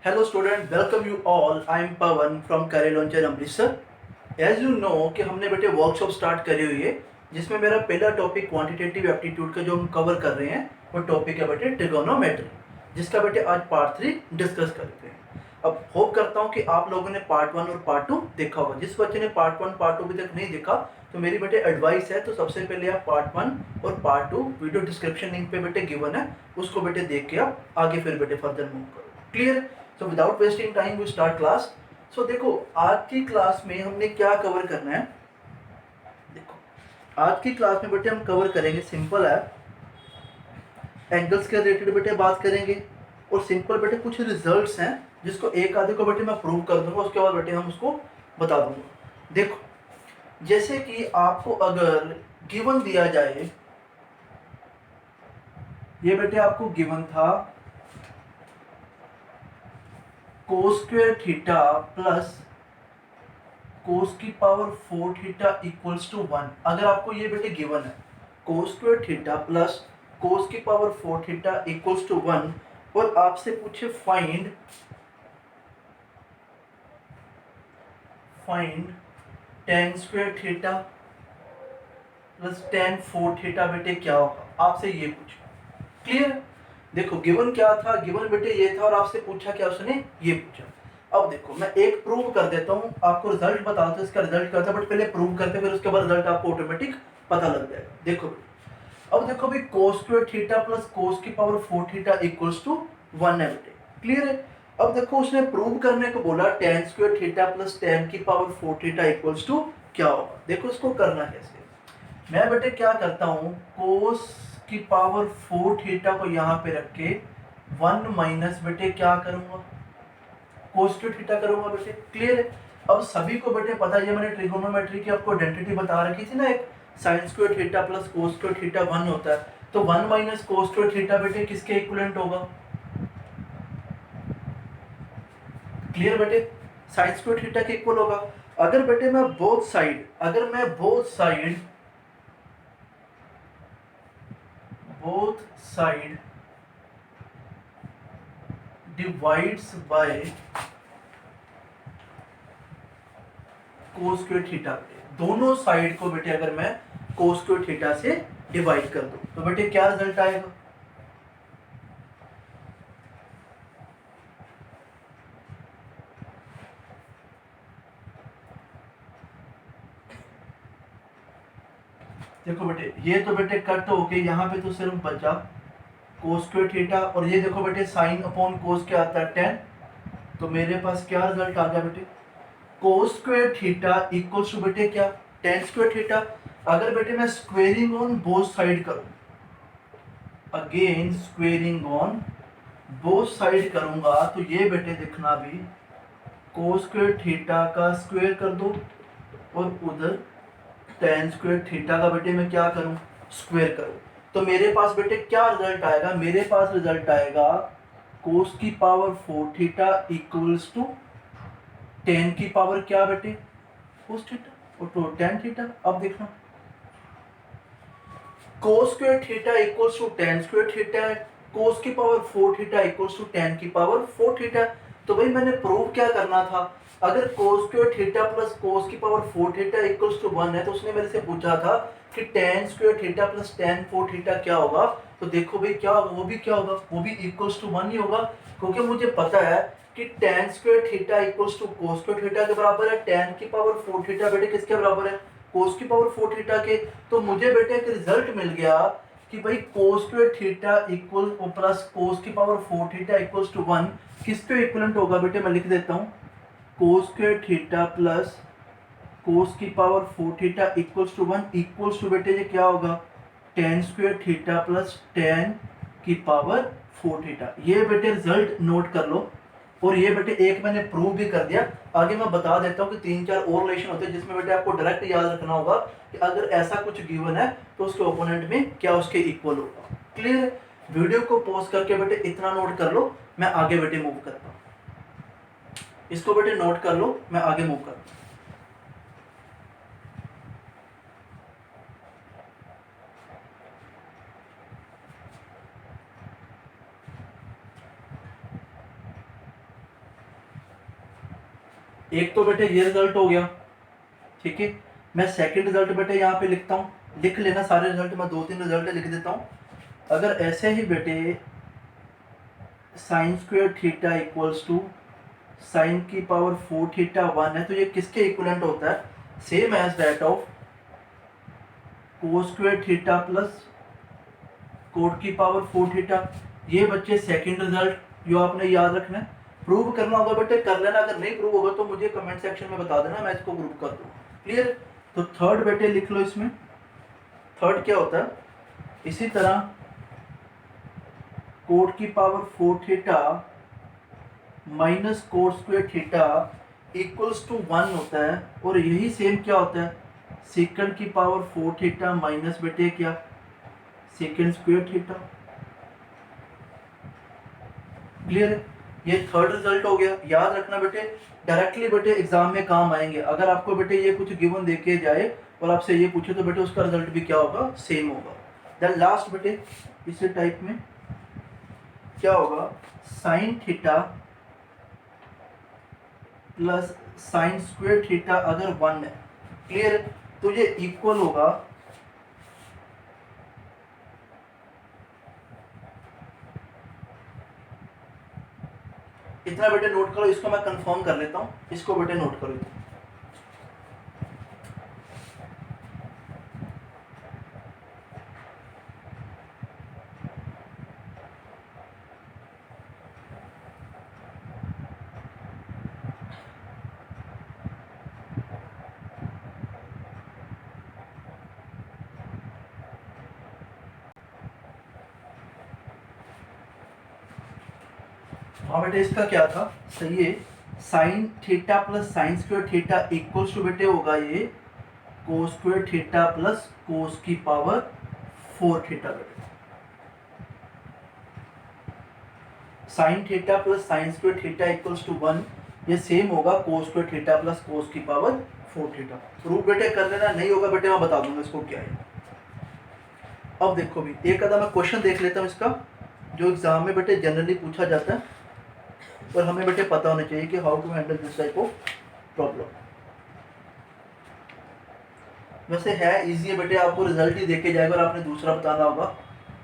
Hello student, welcome you all. I am Pawan from Career Launcher Amritsar. As you know कि हमने बेटे workshop start करी हुई है जिसमें मेरा पहला टॉपिक क्वांटिटेटिव एप्टीट्यूड का जो हम कवर कर रहे हैं वो टॉपिक है बेटे ट्रिगोनोमेट्री, जिसका बेटे आज पार्ट 3 डिस्कस करते हैं। अब होप करता हूँ कि आप लोगों ने पार्ट 1 और पार्ट 2 देखा होगा। जिस बच्चे ने पार्ट 1 पार्ट 2 अभी तक नहीं देखा तो मेरी बेटे एडवाइस है, तो सबसे पहले आप पार्ट 1 और पार्ट 2 वीडियो डिस्क्रिप्शन लिंक पे बेटे गिवन है, उसको बेटे देख के आप आगे फिर बेटे फर्दर मूव करो। Clear? So without wasting time we start class. So देखो आज की क्लास में हमने क्या कवर करना है। देखो आज की क्लास में बेटे हम कवर करेंगे, सिंपल है, एंगल्स के रिलेटेड बेटे बात करेंगे और सिंपल बेटे कुछ रिजल्ट्स हैं जिसको एक आधे को बेटे मैं प्रूव कर दूंगा, उसके बाद बेटे हम उसको बता दूंगा। देखो जैसे कि आपको अगर गिवन दिया जाए, ये बेटे आपको गिवन था कोस स्क्वायर थीटा प्लस कोस की पावर 4 थीटा इक्वल्स टू 1। अगर आपको ये बेटे गिवन है कोस स्क्वायर थीटा प्लस कोस की पावर 4 थीटा इक्वल्स टू 1 और आपसे पूछे find tan square theta plus tan 4 theta बेटे क्या होगा, आपसे ये पूछा। क्लियर? देखो गिवन क्या था, गिवन बेटे ये था और आपसे पूछा क्या, उसने ये पूछा। अब देखो मैं एक प्रूव कर देता हूँ, आपको रिजल्ट बता दो इसका रिजल्ट क्या था, बट पहले प्रूव करते फिर उसके बाद रिजल्ट आपको ऑटोमेटिक पता लग जाएगा। देखो अब देखो भाई कोस स्क्वायर थीटा प्लस कोस की पावर 4 थीटा इक्वल्स टू 1 है बेटे। क्लियर है? अब देखो उसने प्रूव करने को बोला tan square theta plus tan की पावर 4 थीटा इक्वल्स टू क्या होगा। देखो इसको करना कैसे, मैं बेटे क्या करता हूँ, कोस की पावर 4 थीटा को यहाँ पे रख के 1 माइनस बेटे क्या करूंगा, कोस स्क्वायर थीटा करूंगा बेटे। क्लियर है? अब सभी को बेटे पता है, मैंने ट्रिगोनोमेट्री की आपको आइडेंटिटी बता रखी थी ना, एक साइन स्क्वायर थीटा प्लस कोस स्क्वायर थीटा 1 होता है, तो 1 माइनस कोस स्क्वायर थीटा बेटे किसके इक्विवेलेंट होगा। क्लियर बेटे? साइन स्क्वायर थीटा के इक्वल होगा। अगर बेटे मैं बोथ साइड, अगर मैं both side divides by cos square theta, दोनों साइड को बेटे अगर मैं कोस स्क्वायर थीटा से डिवाइड कर दूं तो बेटे क्या रिजल्ट आएगा। देखो बेटे ये तो बेटे कट हो के यहाँ पे तो सिर्फ बचा कोस स्क्वायर थीटा, और ये देखो बेटे साइन अपॉन कोस क्या आता है 10, तो मेरे पास क्या रिजल्ट आ गया बेटे, cos square theta equals to बेटे क्या, tan स्क्वायर थीटा। अगर बेटे मैं स्क्वेयरिंग ऑन बोथ साइड करूं, again squaring on both side करूंगा तो ये बेटे दिखना भी कोस स्क्वायर थीटा का स्क्वायर कर दो और उधर tan स्क्वायर थीटा का बेटे मैं क्या करूं, स्क्वायर करूं, तो मेरे पास बेटे क्या रिजल्ट आएगा, मेरे पास रिजल्ट आएगा कोस की power 4 theta equals to tan की पावर क्या बेटे, कोस थीटा और तो tan थीटा। अब देखना cos square theta equals to tan square theta है, कोस की power 4 theta equals to tan की पावर 4 थीटा। तो भाई मैंने प्रूव क्या करना था, अगर cos square theta plus cos की पावर 4 थीटा इक्वल्स टू 1 है तो उसने मेरे से पूछा था कि tan square theta plus tan 4 theta क्या होगा। तो देखो भाई क्या होगा, वो भी क्या होगा, वो भी इक्वल्स टू 1 ही होगा, क्योंकि मुझे पता है कि tan square theta equals to cos square theta के बराबर है, tan की पावर 4 थीटा बेटे किसके बराबर है, कोस की पावर 4 थीटा के। तो मुझे बेटे एक रिजल्ट मिल गया कि भाई कोस square theta equal plus cos की पावर 4 थीटा इक्वल्स टू 1 किसके इक्विवेलेंट होगा बेटे, मैं लिख देता हूँ cos square theta plus cos की power 4 theta equals to 1 equals to बेटे ये क्या होगा, tan square theta plus tan की पावर 4 थीटा। ये बेटे रिजल्ट नोट कर लो, और ये बेटे एक मैंने प्रूव भी कर दिया। आगे मैं बता देता हूँ कि 3-4 और रिलेशन होते हैं जिसमें बेटे आपको डायरेक्ट याद रखना होगा कि अगर ऐसा कुछ गिवन है तो उसके ओपोनेंट में क्या उसके इक्वल होगा। क्लियर? वीडियो को पॉज करके बेटे इतना नोट कर लो, मैं आगे बेटे मूव करता हूँ। इसको बेटे नोट कर लो, मैं आगे मूव करता हूँ। एक तो बेटे ये रिजल्ट हो गया, ठीक है। मैं सेकंड रिजल्ट बेटे यहाँ पे लिखता हूँ, लिख लेना सारे रिजल्ट, मैं 2-3 रिजल्ट लिख देता हूँ। अगर ऐसे ही बेटे sine square theta equals to sine की पावर 4 थीटा 1 है, तो ये किसके इक्विवेलेंट होता है? Same as that of cos square theta plus cot की पावर 4 थीटा। ये बच्चे सेकंड रिजल्ट जो आपने याद रखना है। प्रूव करना होगा बेटे कर लेना, अगर नहीं प्रूव होगा तो मुझे कमेंट सेक्शन में बता देना, मैं इसको प्रूव कर दूँ। क्लियर? तो थर्ड बेटे लिख लो, इसमें थर्ड क्या होता है, इसी तरह कोट की power 4 theta minus cot square theta equals to 1 होता है, और यही सेम क्या होता है, सेकंड की पावर 4 थीटा माइनस बेटे क्या, सेकंड स्क्वायर थीटा। क्लियर है? ये थर्ड रिजल्ट हो गया। याद रखना बेटे, डायरेक्टली बेटे एग्जाम में काम आएंगे। अगर आपको बेटे ये कुछ गिवन देके जाए और आपसे ये पूछे तो बेटे उसका रिजल्ट भी क्या होगा, सेम होगा। देन लास्ट बेटे इसी टाइप में क्या होगा, sign theta plus sine square theta अगर 1 है, क्लियर है, तो ये इक्वल होगा इतना। बेटे नोट करो, इसको मैं कंफर्म कर लेता हूँ, इसको बेटे नोट करो। हाँ बेटे इसका क्या था, सही है, sine theta plus sine square theta equals to बेटे होगा ये cos square theta plus cos की पावर 4 थीटा। बेटे sine theta plus sine square theta equals to 1, ये सेम होगा cos square theta plus cos की पावर 4 थीटा। प्रूफ बेटे कर लेना, नहीं होगा बेटे मैं बता दूंगा इसको क्या है। अब देखो भी एक आधा मैं क्वेश्चन देख लेता हूँ इसका, जो एग्जाम में बेटे जनरली पूछा जाता है और हमें बेटे पता होना चाहिए कि how to handle this type of problem. वैसे है इजी है बेटे, आपको रिजल्ट ही देके जाएगा और आपने दूसरा बताना होगा,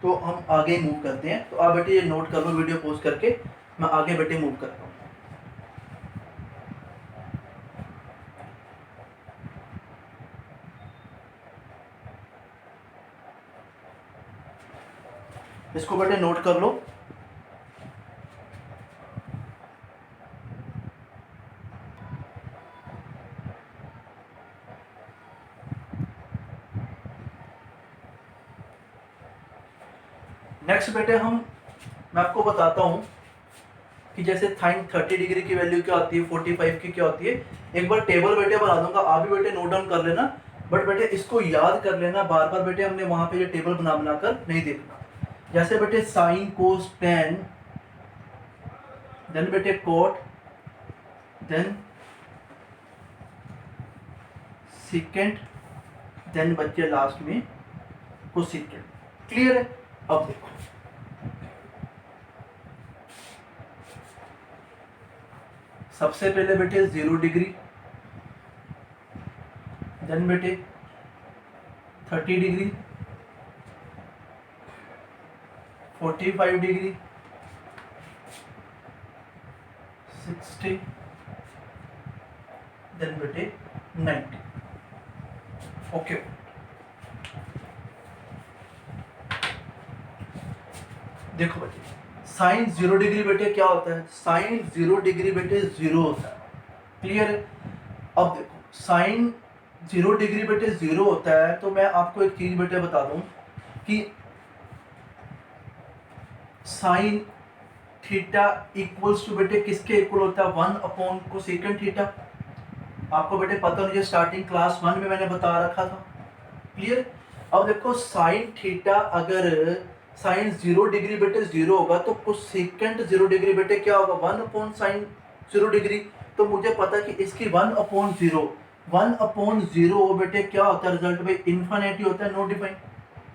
तो हम आगे मूव करते हैं। तो आप बेटे ये नोट कर लो, वीडियो पॉज करके मैं आगे बेटे मूव करता हूँ। इसको बेटे नोट कर लो। नेक्स्ट बेटे मैं आपको बताता हूँ कि जैसे साइन 30 डिग्री की वैल्यू क्या होती है, 45 की क्या होती है। एक बार टेबल बेटे बना दूंगा, आप भी बेटे नोट डाउन कर लेना, बट बेटे इसको याद कर लेना, बार बार बेटे हमने वहां पे ये टेबल बनाकर नहीं देखना। जैसे बेटे साइन कोस टेन, देन बेटे कोट, देन सेकेंड, देन बच्चे लास्ट में कोसेकेंड। क्लियर है? अब देखो सबसे पहले बेटे 0 डिग्री, देन बेटे 30 डिग्री, 45 डिग्री, 60, देन बेटे 90। ओके, देखो बेटे साइन 0 डिग्री बेटे क्या होता है, साइन 0 डिग्री बेटे 0 होता है। क्लियर है? अब देखो साइन 0 डिग्री बेटे 0 होता है, तो मैं आपको एक चीज बेटे बता दूं कि साइन थीटा इक्वल्स टू बेटे किसके इक्वल होता है, 1 अपॉन कोसेकेंड थीटा। आपको बेटे पता नहीं, स्टार्टिंग क्लास 1 में मैंने बता रखा था। क्लियर? अब देखो साइन थीटा अगर साइन 0 डिग्री बेटे 0 होगा तो कोसेकेंड 0 डिग्री बेटे क्या होगा, 1 अपॉन साइन 0 डिग्री। तो मुझे पता कि इसकी 1 अपॉन 0 बेटे क्या होता है रिजल्ट में, इन्फिनिटी होता है, नो डिफाइन।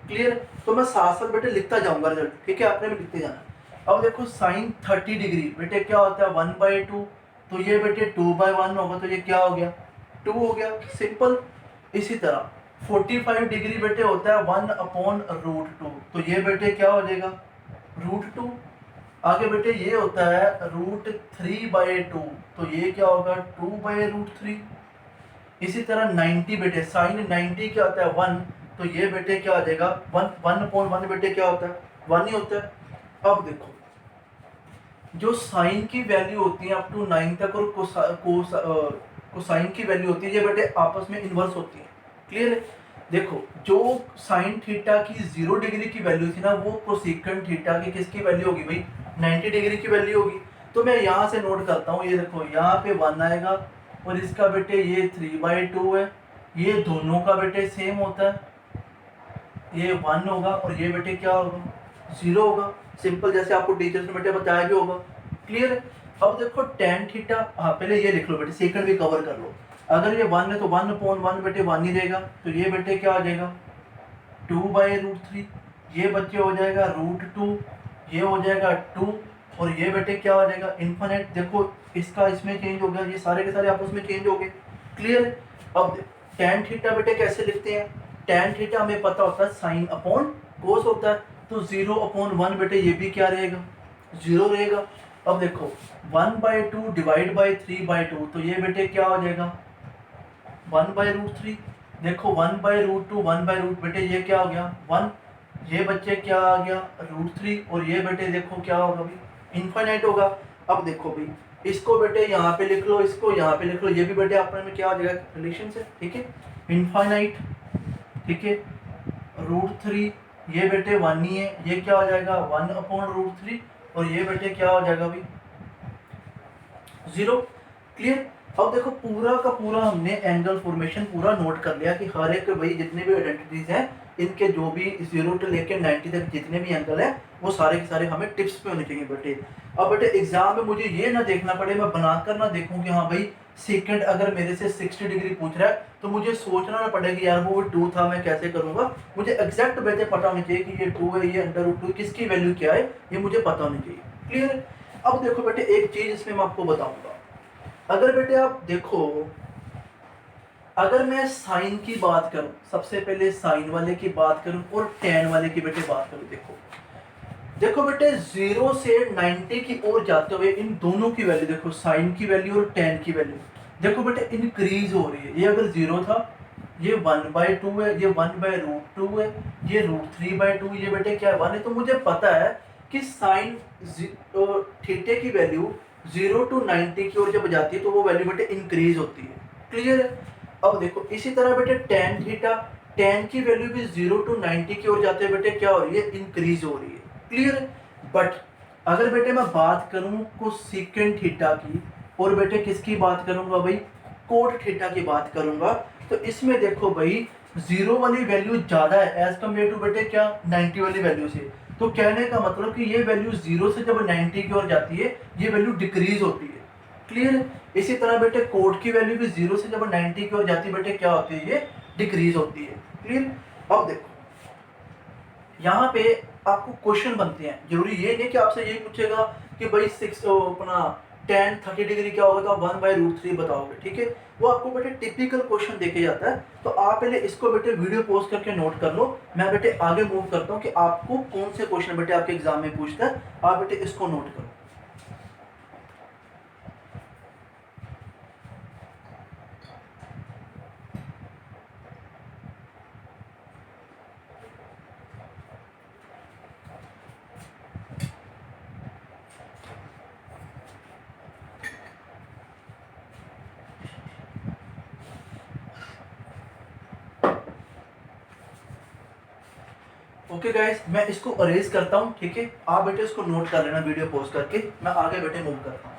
क्लियर? तो मैं साथ साथ बेटे लिखता जाऊंगा रिजल्ट, ठीक है, आपने भी लिखते जाना। अब देखो साइन 30 डिग्री बेटे क्या होता है, 1/2 तो ये बेटे 2/1 होगा, तो ये क्या हो गया 2 हो गया, सिंपल। इसी तरह 45 डिग्री बेटे होता है 1/√2, तो ये बेटे क्या हो जाएगा √2। आगे बेटे ये होता है √3/2, तो ये क्या होगा 2/√3। इसी तरह 90 बेटे साइन 90 क्या होता है 1, तो ये बेटे क्या हो जाएगा 1/1 बेटे क्या होता है 1 ही होता है। अब देखो जो साइन की वैल्यू होती है अप टू 9 तक और कोसाइन की वैल्यू होती है, ये बेटे आपस में इन्वर्स होती है। क्लियर है? देखो जो साइन थीटा की 0 डिग्री की वैल्यू थी ना, वो कोसेकेंट थीटा की किसकी वैल्यू होगी भाई 90 डिग्री की वैल्यू होगी। तो मैं यहाँ से नोट करता हूँ, ये देखो यहाँ पे 1 आएगा और इसका बेटे ये 3/2 है, ये दोनों का बेटे सेम होता है, ये 1 होगा और ये बेटे क्या होगा 0 होगा, सिंपल जैसे आपको टीचर्स ने बेटे बताया भी होगा। क्लियर है? अब देखो टेन थीटा, हाँ पहले ये लिख लो बेटे, सेकंड भी कवर कर लो। अगर ये 1 है तो 1/1 बेटे 1 ही रहेगा, तो ये बेटे क्या आ जाएगा 2/√3, ये बच्चे हो जाएगा √2, ये हो जाएगा 2 और ये बेटे क्या हो जाएगा इन्फिनिट। देखो इसका इसमें चेंज हो गया, ये सारे के सारे आपस में चेंज हो गए। क्लियर है? अब टेन थीटा बेटे कैसे लिखते हैं, टेन थीटा हमें पता होता है साइन अपॉन कोस होता है, तो 0/1 बेटे ये भी क्या रहेगा 0 रहेगा। अब देखो 1/2 डिवाइड बाई 3/2, तो ये बेटे क्या हो जाएगा 1/√3। देखो 1/√2 1/√, बेटे ये क्या हो गया 1, ये बच्चे क्या आ गया √3 और ये बेटे देखो क्या होगा भाई इनफाइनाइट होगा। अब देखो भाई इसको बेटे यहाँ पे लिख लो, इसको यहाँ पे लिख लो, ये भी बेटे अपने में क्या हो जाएगा रिलेशन से, ठीक है इनफाइनाइट, ठीक है √3, ये बेटे 1 ही है, ये क्या हो जाएगा 1/√3 और ये बेटे क्या हो जाएगा भाई 0। क्लियर? अब देखो पूरा का पूरा हमने एंगल फॉर्मेशन पूरा नोट कर लिया कि हर एक भाई जितने भी आइडेंटिटीज हैं इनके जो भी 0 से लेकर 90 तक जितने भी एंगल है वो सारे के सारे हमें टिप्स पे होने चाहिए बेटे। अब बेटे एग्जाम में मुझे ये ना देखना पड़े, मैं बनाकर ना देखूं कि हाँ भाई सेकंड अगर मेरे से 60 डिग्री पूछ रहा है तो मुझे सोचना ना पड़े कि यार वो 2 था मैं कैसे करूंगा, मुझे एग्जैक्ट बेटे पता होनी चाहिए कि ये 2 है, ये √2 किसकी वैल्यू क्या है, ये मुझे पता होनी चाहिए। क्लियर? अब देखो बेटे एक चीज इसमें मैं आपको बताऊंगा, अगर बेटे आप देखो अगर मैं साइन की बात करूं, सबसे पहले साइन वाले की बात करूं और टेन वाले की बेटे बात करूं, देखो देखो बेटे 0 से 90 की ओर जाते हुए इन दोनों की वैल्यू देखो, साइन की वैल्यू और टेन की वैल्यू देखो बेटे इंक्रीज हो रही है। ये अगर 0 था ये 1/2 है, ये 1/√2 है, ये √3/2, ये बेटे क्या है 1 है। तो मुझे पता है कि साइन थीटे की वैल्यू 0 to 90 की ओर जब जाती है तो वो वैल्यू बेटे इंक्रीज होती है। क्लियर है? अब देखो इसी तरह बेटे टेन थीटा, टेन की वैल्यू भी 0 to 90 की ओर जाते हैं बेटे क्या हो रही है इंक्रीज हो रही है। क्लियर है? बट अगर बेटे मैं बात करूं कोसेकेंट थीटा की और बेटे किसकी बात करूंगा भाई कोट थीटा की बात करूंगा, तो इसमें देखो भाई 0 वाली वैल्यू ज्यादा है एज कम्पेयर टू बेटे क्या 90 वाली वैल्यू से। तो कहने का मतलब कि ये वैल्यू 0 से जब 90 की ओर जाती है ये वैल्यू डिक्रीज होती है। क्लियर है? इसी तरह बेटे कोड की वैल्यू भी 0 से जब 90 की ओर जाती है बेटे क्या होती है ये डिक्रीज होती है। क्लियर? अब देखो यहाँ पे आपको क्वेश्चन बनते हैं, जरूरी ये नहीं कि आपसे यही पूछेगा कि भाई 6 अपना tan 30 डिग्री क्या होगा तो आप 1/√3 बताओगे, ठीक है वो आपको बेटे टिपिकल क्वेश्चन देके जाता है। तो आप पहले इसको बेटे वीडियो पॉज करके नोट कर लो, मैं बेटे आगे मूव करता हूँ कि आपको कौन से क्वेश्चन बेटे आपके एग्जाम में पूछता है, आप बेटे इसको नोट करो। ओके गाइस मैं इसको अरेज करता हूँ, ठीक है आप बेटे इसको नोट कर लेना वीडियो पॉज करके, मैं आगे बेटे मूव करता हूँ।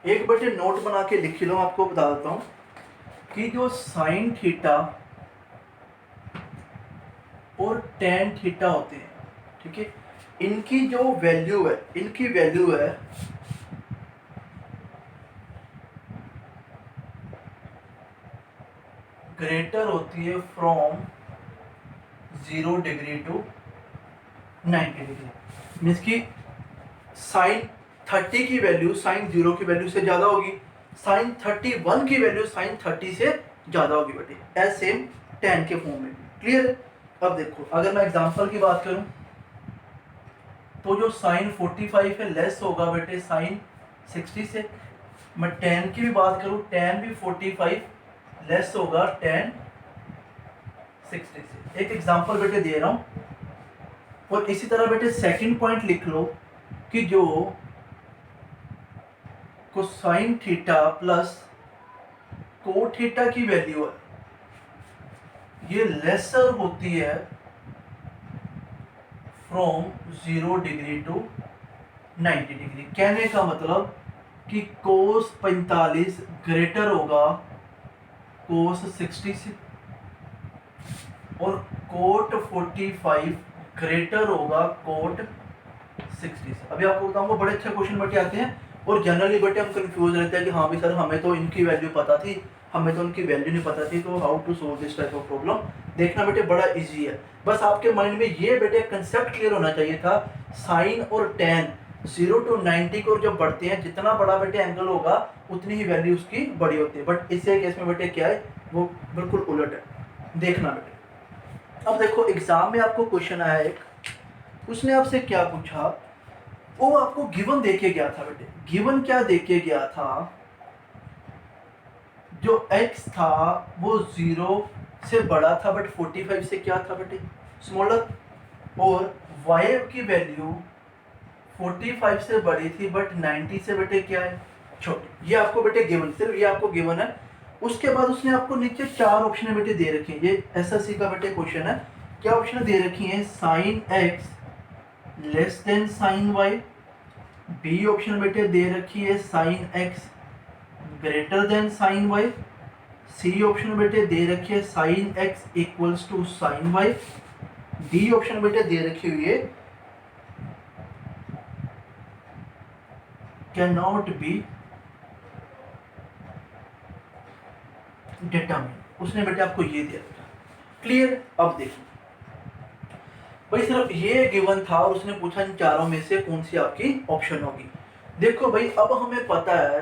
एक बेटे नोट बना के लिख लो, आपको बता देता हूँ कि जो साइन थीटा और टेन थीटा होते हैं, ठीक है इनकी जो वैल्यू है, इनकी वैल्यू है ग्रेटर होती है from 0 degree to 90 degree. Means की साइन 30 की वैल्यू साइन 0 की वैल्यू से ज़्यादा होगी, साइन 31 की वैल्यू साइन 30 से ज़्यादा होगी बेटे, एज सेम tan के फॉर्म में। क्लियर? अब देखो अगर मैं एग्जांपल की बात करूं तो जो साइन 45 है लेस होगा बेटे साइन 60 से। मैं tan की भी बात करूं, tan भी 45 लेस होगा tan 60 से। एक एग्जांपल बेटे दे रहा हूं। और इसी तरह बेटे सेकंड पॉइंट लिख लो कि जो कोसाइन थीटा प्लस को थीटा की वैल्यू है ये लेसर होती है फ्रॉम 0 डिग्री टू 90 डिग्री। कहने का मतलब कि कोस 45 ग्रेटर होगा कोस 60 से और कोट 45 ग्रेटर होगा कोट 60 से। अभी आपको बताऊंगा बड़े अच्छे क्वेश्चन बेटे आते हैं और जनरली बेटे हम कंफ्यूज रहते हैं कि हाँ भी सर हमें तो इनकी वैल्यू पता थी, हमें तो उनकी वैल्यू नहीं पता थी, तो how to solve this type of problem देखना बेटे बड़ा इजी है। बस आपके माइंड में ये बेटे कंसेप्ट क्लियर होना चाहिए था, साइन और टेन 0 टू 90 को जब बढ़ते हैं जितना बड़ा बेटे एंगल होगा उतनी ही वैल्यू उसकी बड़ी होती है। बट इसे केस में बेटे क्या है वो बिल्कुल उलट है। देखना बेटे अब देखो एग्जाम में आपको क्वेश्चन आया एक, उसने आपसे क्या पूछा, वो आपको गिवन देके गया था बेटे। गिवन क्या देके गया था, जो x था वो 0 से बड़ा था बट 45 से क्या था बेटे स्मॉलर, और y की वैल्यू 45 से बड़ी थी बट 90 से बेटे क्या है छोटी। ये आपको बेटे गिवन, सिर्फ ये आपको गिवन है। उसके बाद उसने आपको नीचे 4 ऑप्शन बेटे दे रखे हैं। ये एसएससी का बेटे क्वेश्चन है। क्या ऑप्शन दे रखी है, sine x less than sine y। B option बेटे दे रखी है sine x greater than sine y। C option बेटे दे रखी है sine x equals to sine y। D option बेटे दे रखी हुई है कैन नॉट बी डिटरमिन। उसने बेटे आपको ये दिया। क्लियर? अब देखो भाई सिर्फ ये गिवन था और उसने पूछा इन चारों में से कौन सी आपकी ऑप्शन होगी। देखो भाई अब हमें पता है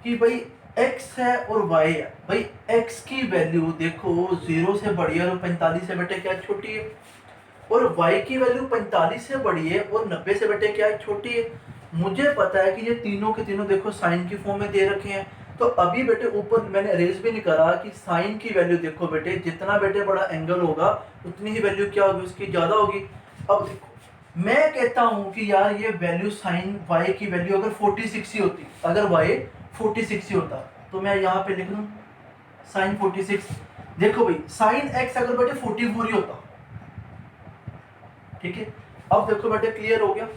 कि भाई x है और y है। भाई x की वैल्यू देखो 0 से बड़ी है और 45 से बेटे क्या छोटी है, और y की वैल्यू 45 से बड़ी है और 90 से बेटे क्या छोटी है। मुझे पता है कि ये तीनों के तीनों देखो साइन की फॉर्म में दे रखे हैं। तो अभी बेटे ऊपर मैंने रेज भी नहीं करा कि साइन की वैल्यू देखो बेटे जितना बेटे बड़ा एंगल होगा उतनी ही वैल्यू क्या होगी उसकी ज्यादा होगी। अब देखो मैं कहता हूं कि यार ये वैल्यू साइन y की वैल्यू अगर 46 ही होती, अगर y 46 ही होता तो मैं यहाँ पे लिख लूं साइन 46। देखो भाई साइन x अगर बेटे 44 ही होता, ठीक है। अब देखो बेटे क्लियर हो गया,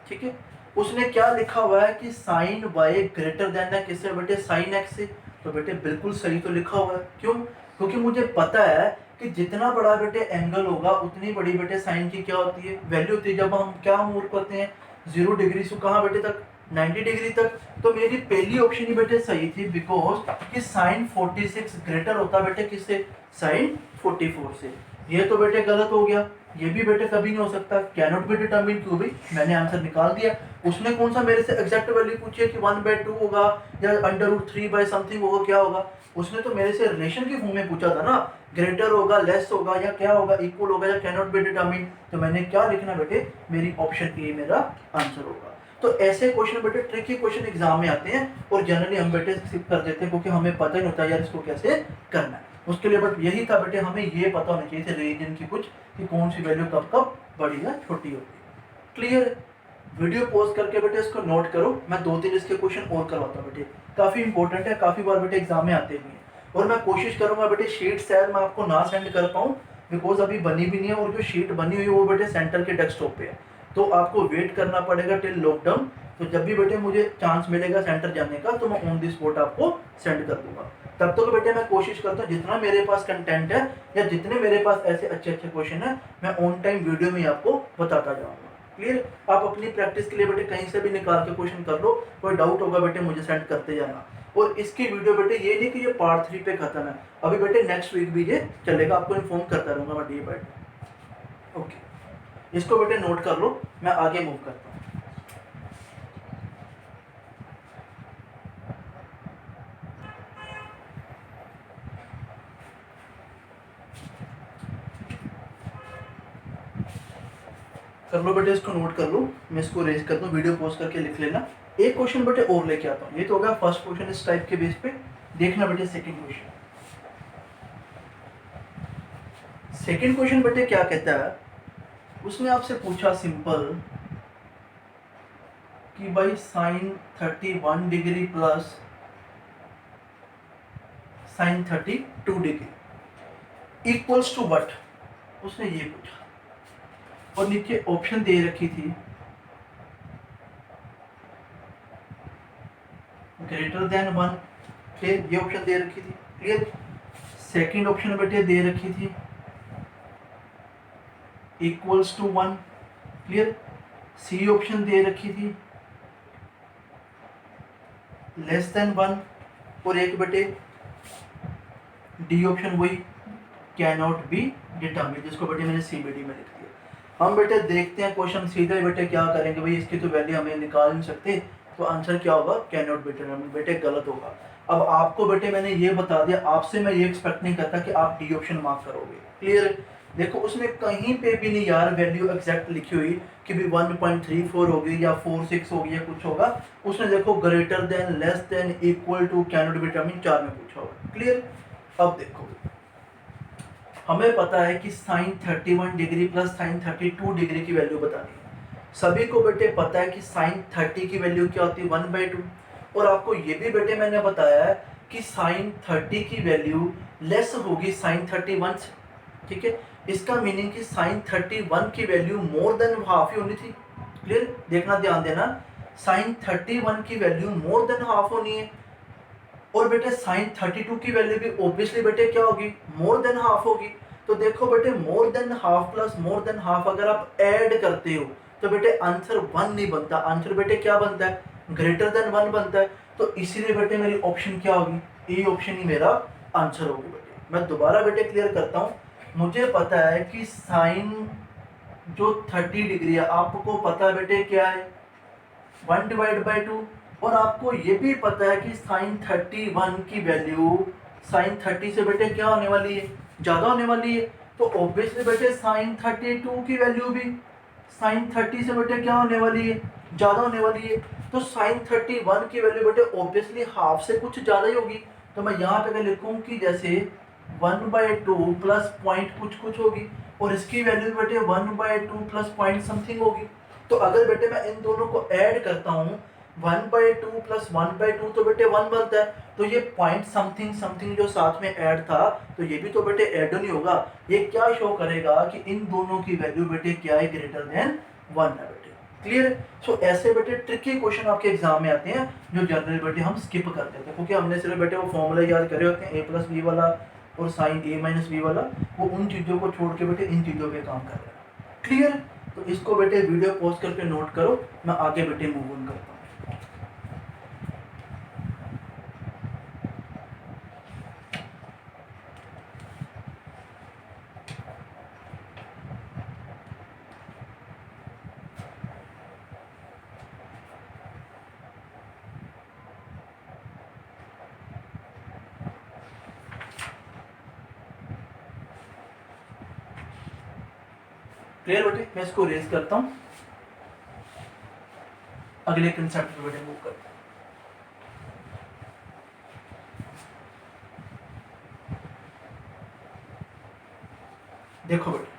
ठीक है। उसने क्या लिखा हुआ है कि साइन y ग्रेटर देन है किससे बेटे साइन x से, तो बेटे बिल्कुल सही तो लिखा हुआ है। क्यों? क्योंकि मुझे पता है कि जितना बड़ा बेटे एंगल होगा उतनी बड़ी बेटे साइन की क्या होती है वैल्यू होती है। जब हम क्या मूव करते हैं 0 डिग्री से कहाँ बेटे तक 90 डिग्री तक, तो मेरी पहली ऑप्शन ही बेटे सही थी बिकॉज कि साइन 46 ग्रेटर होता बेटे किससे साइन 44 से। ये तो बेटे गलत हो गया, ये भी बेटे कभी नहीं हो सकता, कैन नॉट बी डिटरमिन। क्यों भाई मैंने आंसर निकाल दिया। उसने कौन सा मेरे से एग्जैक्ट वैल्यू पूछी है कि 1/2 होगा या √3 समथिंग होगा, क्या होगा। उसने तो मेरे से रिलेशन के फॉर्म में पूछा था ना, ग्रेटर होगा लेस होगा या क्या होगा इक्वल होगा या कैन नॉट बी डिटरमिन। तो मैंने क्या लिखना बेटे मेरी ऑप्शन ए मेरा आंसर होगा। तो ऐसे क्वेश्चन बेटे ट्रिकी क्वेश्चन एग्जाम में आते हैं और जनरली हम बेटे स्किप कर देते हैं क्योंकि हमें पता ही नहीं होता यार इसको कैसे करना है। उसके लिए बट यही था बेटे हमें ये पता होना चाहिए रीजन की कुछ कि कौन सी वैल्यू कब कब बड़ी या छोटी होती है। क्लियर? वीडियो पॉज करके बेटे इसको नोट करो, मैं 2-3 इसके क्वेश्चन और करवाता हूँ बेटे, काफी इंपॉर्टेंट है, काफी बार बेटे एग्जाम में आते भी हैं। और मैं कोशिश करूंगा बेटे शीट शायद मैं आपको ना सेंड कर पाऊँ बिकॉज अभी बनी भी नहीं है और जो शीट बनी हुई है वो बेटे सेंटर के डेस्कटॉप पे है, तो आपको वेट करना पड़ेगा टिल लॉकडाउन। तो जब भी बेटे मुझे चांस मिलेगा सेंटर जाने का तो मैं ऑन दी स्पॉट आपको सेंड कर दूंगा। तब तक तो बेटे मैं कोशिश करता हूँ जितना मेरे पास कंटेंट है या जितने मेरे पास ऐसे अच्छे अच्छे क्वेश्चन है मैं ऑन टाइम वीडियो में आपको बताता जाऊंगा। क्लियर? आप अपनी प्रैक्टिस के लिए बेटे कहीं से भी निकाल के क्वेश्चन कर लो, कोई डाउट होगा बेटे मुझे सेंड करते जाना। और इसकी वीडियो बेटे ये नहीं कि ये पार्ट 3 पे खत्म है, अभी बेटे नेक्स्ट वीक भी ये चलेगा, आपको इन्फॉर्म करता रहूँगा मैं डे बाय डे। ओके, इसको बेटे नोट कर लो, मैं आगे मूव करता हूँ। कर लो बेटे, इसको नोट कर लो, मैं इसको रेज कर दूँ, वीडियो पॉज करके लिख लेना। एक क्वेश्चन बेटे और लेके आता हूँ, ये तो होगा फर्स्ट क्वेश्चन इस टाइप के बेस पे। देखना बेटे सेकंड क्वेश्चन। सेकंड क्वेश्चन बेटे क्या कहता है, उसने आपसे पूछा सिंपल कि भाई sine 31 degree plus sine 32 degree equals to what, उसने ये पूछा और नीचे ऑप्शन दे रखी थी ग्रेटर देन 1, ये ऑप्शन दे रखी थी, क्लियर। सेकंड ऑप्शन बेटे दे रखी थी equals to 1, clear. C option दे रखी थी लेस देन 1, और एक बेटे डी ऑप्शन वही कैन नॉट बी डिटर्मिन्ड, जिसको बेटे मैंने सीबीडी में लिख दिया। हम बेटे देखते हैं क्वेश्चन सीधे बेटे क्या करेंगे, भाई इसकी तो वैल्यू हमें निकाल नहीं सकते, तो आंसर क्या होगा, कैन नॉट बी डिटर्मिन्ड, बेटे गलत होगा। अब आपको बेटे मैंने ये बता दिया, आपसे मैं ये एक्सपेक्ट नहीं करता कि आप डी ऑप्शन मार्क करोगे, क्लियर। देखो उसने कहीं पे भी नहीं यार वैल्यू एग्जैक्ट लिखी हुई कि भी 1.34 होगी या 46 होगी या कुछ होगा। उसने देखो greater than, less than, equal to, can not be determined 4 में पूछा होगा, क्लियर। अब देखो हमें पता है कि sine 31 degree plus sine 32 degree की वैल्यू बतानी है। सभी को बेटे पता है कि साइन 30 की वैल्यू क्या होती है 1/2, और आपको ये भी बेटे मैंने बताया है कि साइन 30 की वैल्यू लेस होगी साइन 31 से, ठीक है। इसका मीनिंग कि साइन 31 की वैल्यू मोर देन हाफ ही होनी थी, क्लियर। देखना, ध्यान देना, साइन 31 की वैल्यू मोर देन हाफ होनी है, और बेटे साइन 32 की वैल्यू भी ऑब्वियसली बेटे क्या होगी, मोर देन हाफ होगी। तो देखो बेटे more than half plus more than half अगर आप ऐड करते हो तो बेटे आंसर 1 नहीं बनता, आंसर बेटे क्या बनता है, ग्रेटर देन 1 बनता है। तो इसीलिए बेटे मेरी ऑप्शन क्या होगी, ए ऑप्शन ही मेरा आंसर होगी बेटे। मैं दोबारा बेटे क्लियर करता हूँ, मुझे पता है कि साइन जो 30 डिग्री है आपको पता है बेटे क्या है 1/2, और आपको ये भी पता है कि साइन 31 की वैल्यू साइन 30 से बेटे क्या होने वाली है, ज़्यादा होने वाली है। तो ऑब्वियसली बेटे साइन 32 की वैल्यू भी साइन 30 से बेटे क्या होने वाली है, ज़्यादा होने वाली है। तो साइन 31 की वैल्यू बेटे ऑब्वियसली हाफ से कुछ ज़्यादा ही होगी। तो मैं यहाँ पे लिखूँ कि जैसे 1/2 प्लस पॉइंट कुछ कुछ होगी, और इसकी वैल्यू बेटे 1/2 प्लस पॉइंट समथिंग होगी। तो अगर बेटे मैं इन दोनों को ऐड करता हूँ 1/2 प्लस 1/2 तो बेटे 1 बनता है, तो ये पॉइंट समथिंग समथिंग जो साथ में ऐड था तो ये भी तो बेटे ऐड नहीं होगा। ये क्या शो करेगा कि इन दोनों की वैल्यू बेटे क्या है, ग्रेटर देन 1 है बेटे, क्लियर। सो ऐसे बेटे ट्रिकी क्वेश्चन आपके एग्जाम में आते हैं जो जनरल बेटे हम स्किप कर देते हैं, क्योंकि हमने सिर्फ बेटे वो फॉर्मूला याद करे होते हैं a+b वाला और साइन a-b वाला, वो उन चीज़ों को छोड़ के बेटे इन चीज़ों पे काम कर रहे हैं, क्लियर। तो इसको बेटे वीडियो पॉज करके नोट करो, मैं आगे बेटे मूव ऑन करता हूँ। क्लियर बेटे, मैं इसको रेज करता हूँ, अगले कंसेप्ट पे बेटे मूव करता हूँ। देखो बेटे,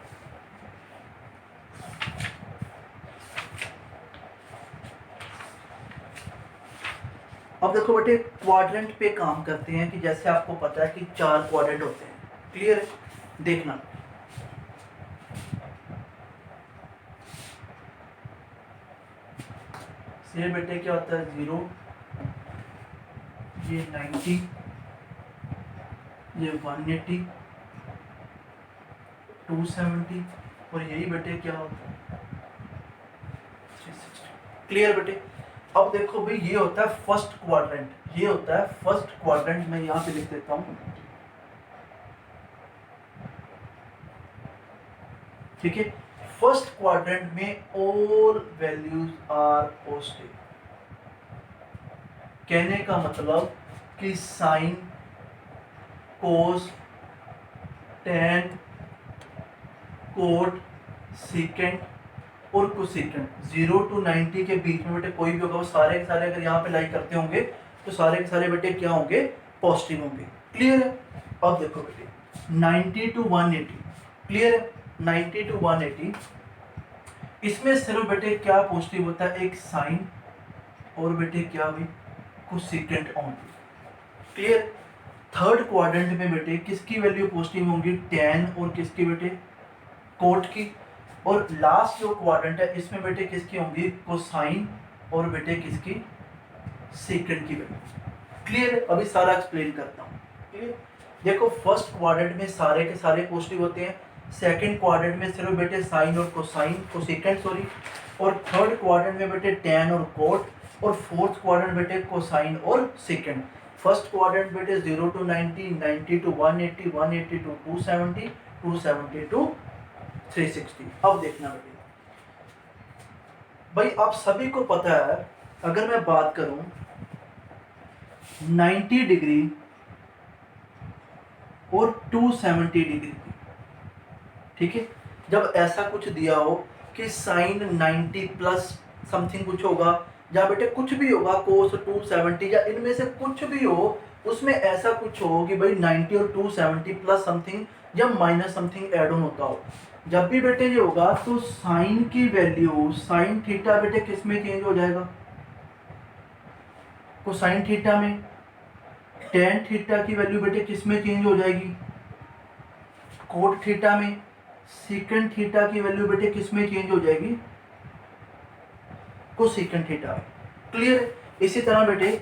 अब देखो बेटे क्वाड्रेंट पे काम करते हैं कि जैसे आपको पता है कि 4 क्वाड्रेंट होते हैं, क्लियर है। देखना से बेटे क्या होता है 0, ये 90, ये 180, 270, और यही बेटे क्या होता है 360, क्लियर बेटे। अब देखो भाई, ये होता है फर्स्ट क्वाड्रेंट, ये होता है फर्स्ट क्वाड्रेंट। मैं यहां पे लिख देता हूं, ठीक है। फर्स्ट क्वाड्रेंट में ऑल वैल्यूज आर पॉजिटिव। कहने का मतलब कि साइन, कोस, टेन, कोट, सीकेंट और कोसेकेंट 0 to 90 के बीच में बेटे कोई भी होगा, वो सारे के सारे अगर यहाँ पे लाई करते होंगे तो सारे के सारे बेटे क्या होंगे, पॉजिटिव होंगे। क्लियर है? अब देखो बेटे 90 to 180, क्लियर है? 90 to 180 इसमें सिर्फ बेटे क्या पॉजिटिव होता है, एक साइन और बेटे क्या भी cosecant only. Clear? Third quadrant में बेटे किसकी वैल्यू पॉजिटिव होंगी, टेन और किसकी बेटे, कोट की। और लास्ट जो क्वाड्रेंट है इसमें बेटे किसकी होंगी, कोसाइन और बेटे किसकी, सेकंड की वैल्यू। क्लियर है? अभी सारा एक्सप्लेन करता हूँ। क्लियर? देखो फर्स्ट क्वाड्रेंट में सारे के सारे पॉजिटिव होते हैं, सेकंड क्वाड्रेंट में सिर्फ बेटे साइन और कोसाइन, कोसेकेंट सॉरी, और थर्ड क्वाड्रेंट में बेटे टेन और कोट, और फोर्थ क्वाड्रेंट बेटे कोसाइन और सेकंड। फर्स्ट क्वाड्रेंट बेटे 0 to 90, 90 to 180, 180 to 270, 270 to 360। अब देखना बेटे भाई, आप सभी को पता है अगर मैं बात करूं 90 डिग्री और 270 डिग्री की, ठीक है। जब ऐसा कुछ दिया हो कि साइन 90 प्लस समथिंग कुछ होगा, या बेटे कुछ भी होगा कोस 270 या इनमें से कुछ भी हो, उसमें ऐसा कुछ हो कि भाई 90 और 270 प्लस समथिंग या माइनस समथिंग एड ऑन होता हो, जब भी बेटे ये होगा तो साइन की वैल्यू, साइन थीटा बेटे किस में चेंज हो जाएगा, कोसाइन थीटा में। टेन थीटा की वैल्यू बेटे किस में चेंज हो जाएगी, कोट थीटा में। सीकेंट थीटा की वैल्यू बेटे किस में चेंज हो जाएगी, कोसेकेंट थीटा में। क्लियर? इसी तरह बेटे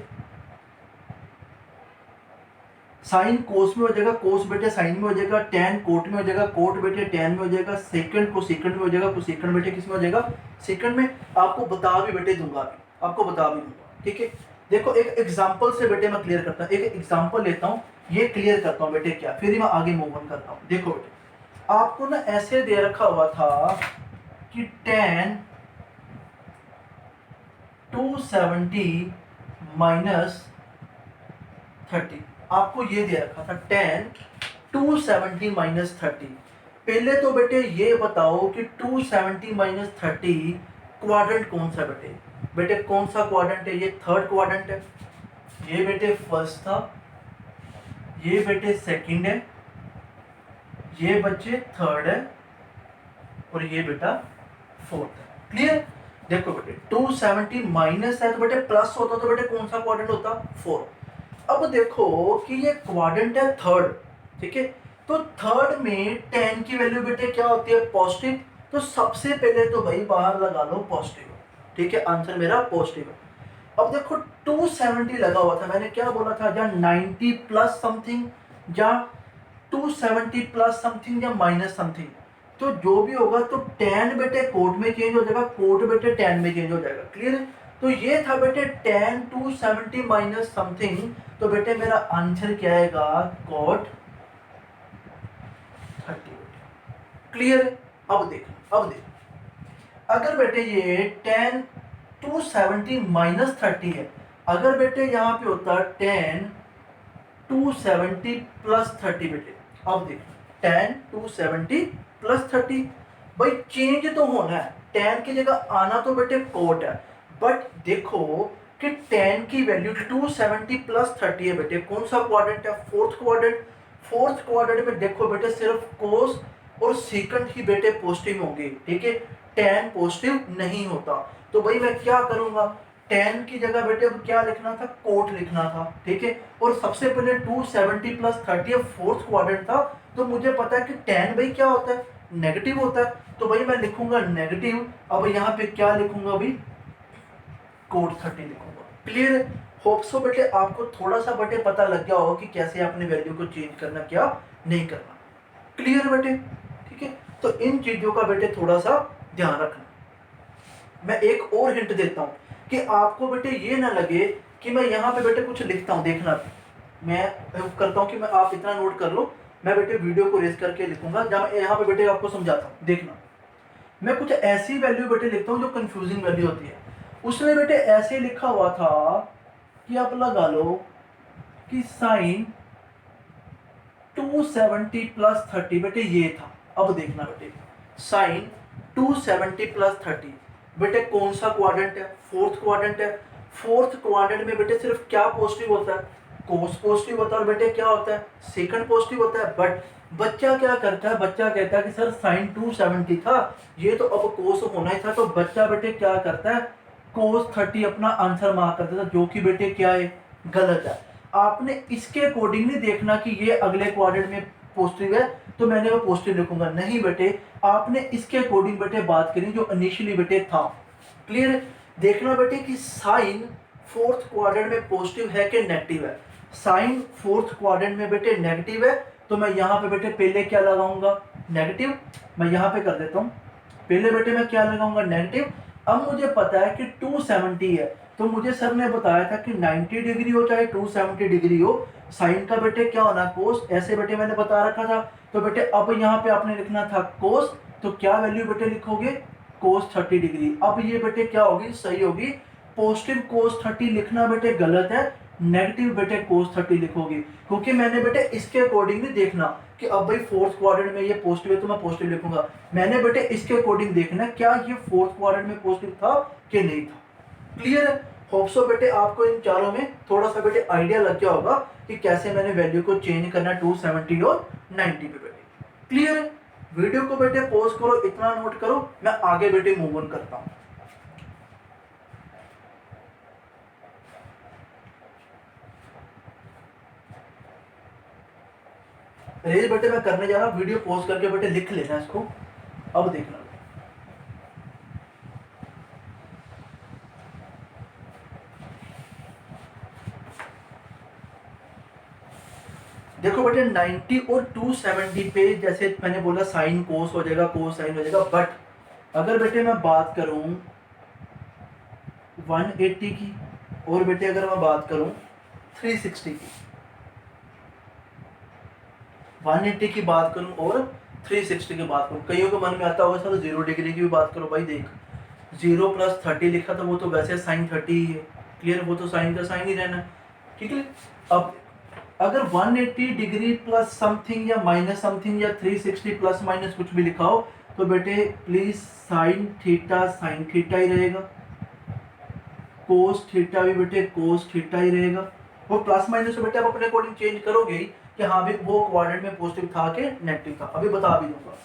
साइन कोस में हो जाएगा, कोस बेटे साइन में हो जाएगा, टेन कोट में हो जाएगा, कोट बेटे टेन में हो जाएगा, सेकंड को सेकंड में हो जाएगा, को सेकंड बेटे किस में हो जाएगा, सेकंड में। आपको बता भी बेटे दूंगा, आपको बता भी दूंगा, ठीक है। देखो एक एग्जांपल से बेटे मैं क्लियर करता हूँ, एक एग्जांपल लेता हूँ, ये क्लियर करता हूँ बेटे क्या, फिर मैं आगे मूव ऑन करता हूँ। देखो बेटे आपको ना ऐसे दे रखा हुआ था कि टेन 270 माइनस 30, आपको ये दे रखा था 10 270 माइनस 30। पहले तो बेटे ये बताओ कि 270 माइनस 30 क्वाड्रेंट कौन सा बेटे, बेटे कौन सा क्वाड्रेंट है, ये थर्ड क्वाड्रेंट है, ये बेटे फर्स्ट था, ये बेटे सेकंड है, ये बच्चे थर्ड है, और ये बेटा फोर्थ है। क्लियर? देखो बेटे 270 माइनस है तो बेटे प्लस होता तो बेटे कौन सा क्वाड्रेंट होता, फोर्थ। अब देखो कि ये क्वाड्रेंट है थर्ड, ठीक है। तो थर्ड में टेन की वैल्यू बेटे क्या होती है, पॉजिटिव। तो सबसे पहले तो भाई बाहर लगा लो पॉजिटिव, ठीक है, आंसर मेरा पॉजिटिव है। अब देखो 270 लगा हुआ था, मैंने क्या बोला था, या 90 प्लस समथिंग या 270 प्लस समथिंग या माइनस समथिंग, तो जो भी होगा तो टेन बेटे कोट में चेंज हो जाएगा, कोट बेटे टेन में चेंज हो जाएगा। क्लियर है? तो ये था बेटे टेन 270 माइनस समथिंग, तो बेटे मेरा आंसर क्या आएगा, कोट 30 बेटे। क्लियर है? अब देखो अगर बेटे ये टेन 270 माइनस 30 है, अगर बेटे यहाँ पे होता टेन 270 प्लस 30 बेटे, अब देखो टेन 270 प्लस 30, भाई चेंज तो होना है, टेन की जगह आना तो बेटे कोट है, बट देखो कि टेन की वैल्यू 270 प्लस 30 है बेटे, कौन सा क्वाड्रेंट है, फोर्थ क्वाड्रेंट। फोर्थ क्वाड्रेंट में देखो बेटे सिर्फ कोस और सीकेंट ही बेटे पॉजिटिव होंगे, ठीक है, टेन पॉजिटिव नहीं होता। तो भाई मैं क्या करूंगा, टेन की जगह बेटे अब क्या लिखना था, कोट लिखना था, ठीक है। और सबसे पहले 270 प्लस 30 फोर्थ क्वाड्रेंट था, तो मुझे पता है कि टेन भाई क्या होता है, नेगेटिव होता है, तो भाई मैं लिखूंगा नेगेटिव। अब यहाँ पे क्या लिखूंगा भाई, कोट 30 लिखूंगा। क्लियर है? होप सो बेटे आपको थोड़ा सा बेटे पता लग गया होगा कि कैसे अपने वैल्यू को चेंज करना, क्या नहीं करना। क्लियर है बेटे? ठीक है, तो इन चीजों का बेटे थोड़ा सा ध्यान रखना। मैं एक और हिंट देता हूं, कि आपको बेटे ये ना लगे कि मैं यहाँ पे बेटे कुछ लिखता हूँ। देखना मैं करता हूँ कि मैं, आप इतना नोट कर लो, मैं बेटे वीडियो को रेस करके लिखूंगा जब मैं यहाँ पे बेटे आपको समझाता हूँ। देखना मैं कुछ ऐसी वैल्यू बेटे लिखता हूँ जो कंफ्यूजिंग वैल्यू होती है। उसने बेटे ऐसे लिखा हुआ था कि आप लगा लो कि साइन 270 प्लस 30 बेटे ये था। अब देखना बेटे साइन 270 प्लस 30 बेटे कौन सा क्वाड्रेंट है? फोर्थ क्वाड्रेंट है। फोर्थ क्वाड्रेंट में बेटे सिर्फ क्या पॉजिटिव होता है? कोस पॉजिटिव होता है। और बेटे क्या होता है? सेकंड पॉजिटिव होता है। बट बच्चा क्या करता है? बच्चा कहता है कि सर साइन 270 था, ये तो अब कोस होना ही था। तो बच्चा बेटे क्या करता है? कोस 30 अपना आंसर मार्क कर देता, जो कि बेटे क्या है? गलत है। आपने इसके अकॉर्डिंग नहीं देखना कि ये अगले क्वाड्रेंट में पॉजिटिव है तो मैंने वो पॉजिटिव लिखूंगा, नहीं बेटे, आपने इसके अकॉर्डिंग बेटे बात करी जो इनिशियली बेटे था। क्लियर? देखना बेटे कि साइन फोर्थ क्वाड्रेंट में पॉजिटिव है कि नेगेटिव है। साइन फोर्थ क्वाड्रेंट में बेटे नेगेटिव है, तो मैं यहाँ पे बेटे पहले क्या लगाऊंगा? नेगेटिव। मैं यहाँ पे कर देता हूँ, पहले बेटे मैं क्या लगाऊंगा? नेगेटिव। अब मुझे पता है कि 270 है, तो मुझे सर ने बताया था कि 90 डिग्री हो चाहे 270 डिग्री हो, साइन का बेटे क्या होना? कोस। ऐसे बेटे मैंने बता रखा था। तो बेटे अब यहाँ पे आपने लिखना था कोस, तो क्या वैल्यू बेटे लिखोगे? कोस 30 डिग्री। अब ये बेटे क्या होगी? सही होगी। पॉजिटिव कोस 30 लिखना बेटे गलत है, नेगेटिव बेटे कोस 30 लिखोगे, क्योंकि मैंने बेटे इसके अकॉर्डिंग नहीं देखना कि अब भाई फोर्थ क्वाड्रेंट में ये पॉजिटिव है तो मैं पॉजिटिव लिखूंगा। मैंने बेटे इसके अकॉर्डिंग देखना क्या ये फोर्थ क्वाड्रेंट में पॉजिटिव था कि नहीं था। क्लियर है? होप सो बेटे आपको इन चारों में थोड़ा सा बेटे आइडिया लग गया होगा कि कैसे मैंने वैल्यू को चेंज करना 270 और 90 पे बेटे। क्लियर है? वीडियो को बेटे पॉज करो, इतना नोट करो, मैं आगे बेटे मूव ऑन करता हूं। रेज बेटे मैं करने जा रहा हूं, वीडियो पॉज करके बेटे लिख लेना इसको। अब देखना देखो बेटे 90 और 270 पे जैसे मैंने बोला साइन कोस हो जाएगा, कोस साइन हो जाएगा। बट अगर बेटे मैं बात करूं 180 की, और बेटे अगर मैं बात करूं 360 की, 180 की बात करूं और 360 की बात करूं, कईयों के मन में आता होगा सर 0 डिग्री की भी बात करो। भाई देख 0 प्लस 30 लिखा तो वो तो वैसे साइन 30 ही है। क्लियर? वो तो साइन का साइन ही रहना। ठीक है? अब अगर 180 डिग्री प्लस समथिंग या माइनस समथिंग या 360 प्लस माइनस कुछ भी लिखा हो तो बेटे प्लीज साइन थीटा ही रहेगा, कोस थीटा भी बेटे कोस थीटा ही रहेगा। वो प्लस माइनस तो बेटे आप अपने अकॉर्डिंग चेंज करोगे ही कि हाँ भी वो क्वाड्रेंट में पॉजिटिव था कि नेगेटिव था, अभी बता भी दूंगा।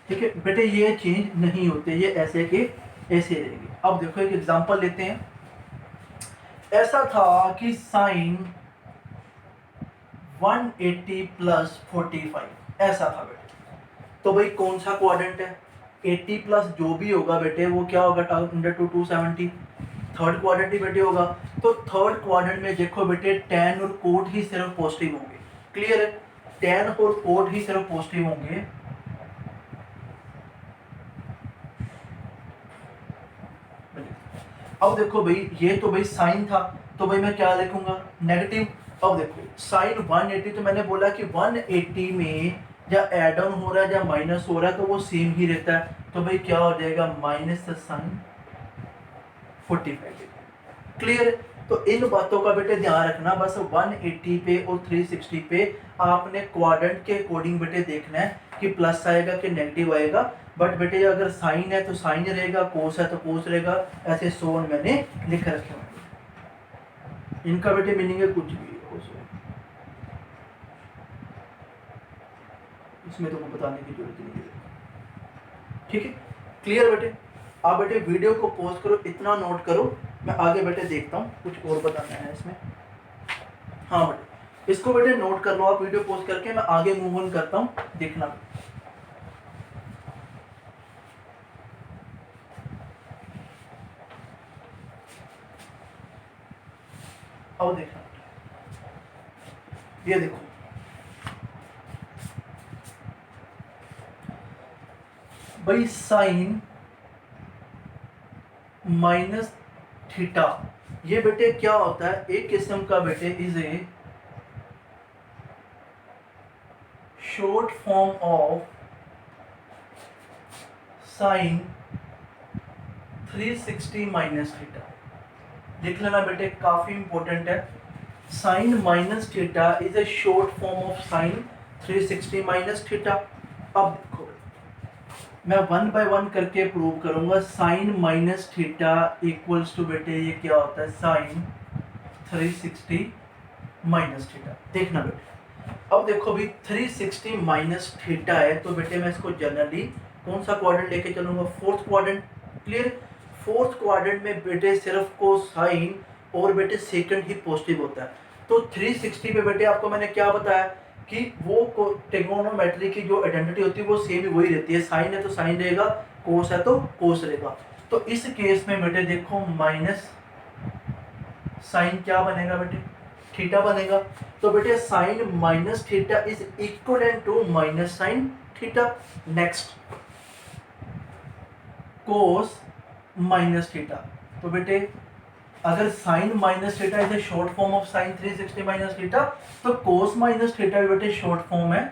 ठीक है बेटे, ये चेंज नहीं होते, ये ऐसे के ऐसे रहेंगे। अब देखो एक एग्जांपल लेते हैं। ऐसा था कि साइन 180 प्लस 45 ऐसा था बेटे। तो भाई कौन सा क्वाड्रेंट है? 80 प्लस जो भी होगा बेटे वो क्या होगा? अंडर 270 थर्ड क्वाड्रेंट ही बेटे होगा। तो थर्ड क्वाड्रेंट में देखो बेटे टेन और कोट ही सिर्फ पॉजिटिव होंगे। क्लियर है? टेन और कोट ही सिर्फ पॉजिटिव होंगे। अब देखो भाई ये तो भाई साइन था, तो भाई मैं क्या लिखूंगा? नेगेटिव। अब देखो साइन 180, तो मैंने बोला कि 180 में या एड ऑन हो रहा है या माइनस हो रहा है तो वो सेम ही रहता है। तो भाई क्या हो जाएगा? Minus sine 45। क्लियर? तो इन बातों का बेटे ध्यान रखना। बस 180 पे और 360 पे आपने क्वाड्रेंट के अकॉर्डिंग बेटे देखना है कि प्लस आएगा कि नेगेटिव आएगा। बट बेटे अगर साइन है तो साइन रहेगा, कोस है तो कोस रहेगा, ऐसे सोन मैंने लिख रखे हैं। इनका बेटे मीनिंग है कुछ भी हो, इसमें तो बताने की जरूरत नहीं है। ठीक है? क्लियर बेटे? आप बेटे वीडियो को पॉज करो, इतना नोट करो, मैं आगे बेटे देखता हूँ कुछ और बताना है इसमें। हाँ बेटे इसको बेटे नोट कर लो आप, वीडियो पॉज करके मैं आगे मूव ऑन करता हूँ, देखना। अब देखना, ये देखो भाई साइन माइनस थीटा, ये बेटे क्या होता है, एक किस्म का बेटे is a short form of sine 360 minus theta. देख लेना बेटे, काफी इंपॉर्टेंट है। Sine minus theta is a short form of sine 360 minus theta. अब देखो मैं वन बाय वन करके प्रूव करूंगा। Sine minus theta equals to बेटे ये क्या होता है, साइन 360 माइनस थीटा। देखना बेटे, अब देखो भी 360 माइनस थीटा है, तो बेटे मैं इसको जनरली कौन सा क्वाड्रेंट लेके चलूंगा, fourth quadrant. Clear, fourth quadrant में बेटे सिर्फ कोसाइन और बेटे सेकंड ही पॉजिटिव होता है। तो 360 पे बेटे आपको मैंने क्या बताया कि वो ट्रिगोनोमेट्री की जो आइडेंटिटी होती है वो सेम ही वही रहती है। साइन है तो साइन रहेगा, कोस है तो कोस रहेगा। तो इस केस में बेटे देखो माइनस साइन क्या बनेगा बेटे, थीटा बनेगा। तो बेटे sine minus theta is equivalent to minus sine theta. Next cos minus theta, तो बेटे अगर sine minus theta is a short form of sine 360 minus theta, तो कोस माइनस थीटा भी बेटे शॉर्ट फॉर्म है